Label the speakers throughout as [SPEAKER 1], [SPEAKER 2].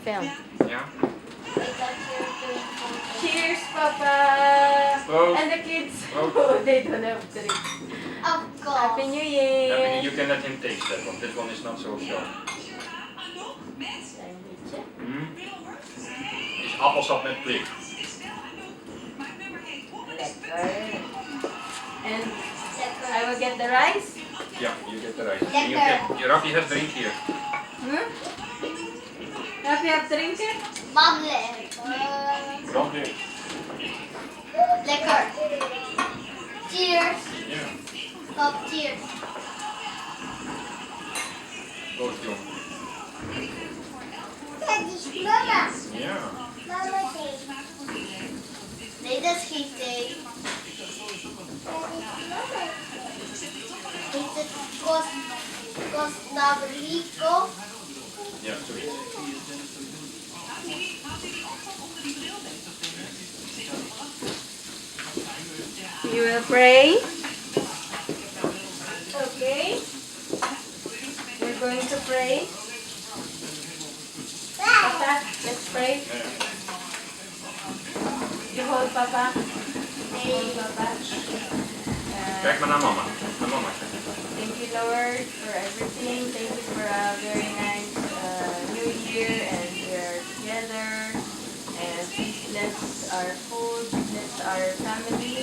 [SPEAKER 1] film.
[SPEAKER 2] Ja.
[SPEAKER 1] Cheers, Papa!
[SPEAKER 2] Proost.
[SPEAKER 1] And the kids.
[SPEAKER 2] Proost.
[SPEAKER 1] Oh, they don't have drinks.
[SPEAKER 3] Of course.
[SPEAKER 1] Happy New Year!
[SPEAKER 2] You can let him taste that one. This one is not so sharp.
[SPEAKER 1] Klein beetje.
[SPEAKER 2] Is appelsap met prik.
[SPEAKER 1] Lekker. And I will get the rice.
[SPEAKER 2] Yeah, you get the rice.
[SPEAKER 3] Lekker.
[SPEAKER 2] And you get, Rafi has drink here.
[SPEAKER 1] Heb je het drinken?
[SPEAKER 3] Mam, lekker.
[SPEAKER 2] Don't drink.
[SPEAKER 3] Lekker. Cheers.
[SPEAKER 2] Yeah.
[SPEAKER 3] Pap, cheers.
[SPEAKER 2] Proost, jong.
[SPEAKER 3] Dat is mama.
[SPEAKER 2] Ja.
[SPEAKER 3] Mama thee. Nee, dat is geen thee. Heet het Costa Rica?
[SPEAKER 2] Ja, zoiets.
[SPEAKER 1] You will pray. Okay. We're going to pray. Papa, let's pray. You hold Papa. Hold Papa.
[SPEAKER 2] Kijk maar naar mama. Naar mama.
[SPEAKER 1] Thank you, Lord, for everything. Thank you for a very nice New Year, and we are together. And please bless our food, bless our family,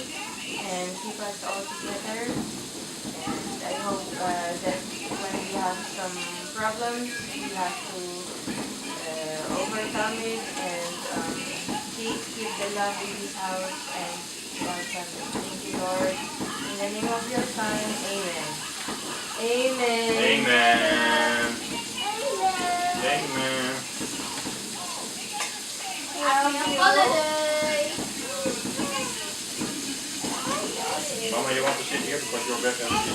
[SPEAKER 1] and keep us all together. And I hope that when we have some problems, we have to overcome it and keep the love in this house and our family. Thank you, Lord. In the name of your Son, Amen. Amen.
[SPEAKER 2] Amen. Amen.
[SPEAKER 3] Happy holiday.
[SPEAKER 2] Mama, you want to sit here because you're better in the kitchen.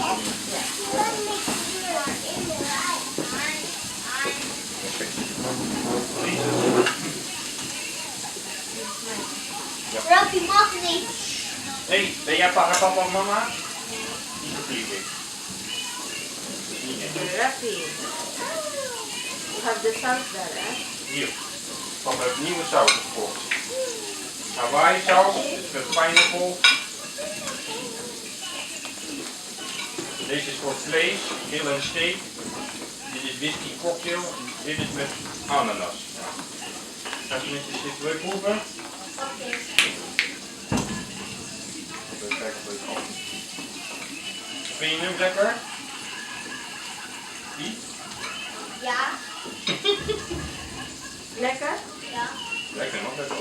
[SPEAKER 3] Rocky mag niet.
[SPEAKER 2] Hey, ben jij papa of mama? Niet zo vliegen. Niet netjes.
[SPEAKER 1] Rafi. You have the sauce there, eh?
[SPEAKER 2] Hier. Papa heeft nieuwe saus gekocht. Hawaii saus, dus met pineapple. Deze is voor vlees, kil en steak. Dit is whisky cocktail en dit is met ananas. Ga eens netjes zitten terugproeven.
[SPEAKER 3] Oké.
[SPEAKER 2] Even kijken of het kan. Vind je hem lekker? Die?
[SPEAKER 3] Ja.
[SPEAKER 1] Lekker?
[SPEAKER 3] Ja.
[SPEAKER 2] Lekker, nog lekker.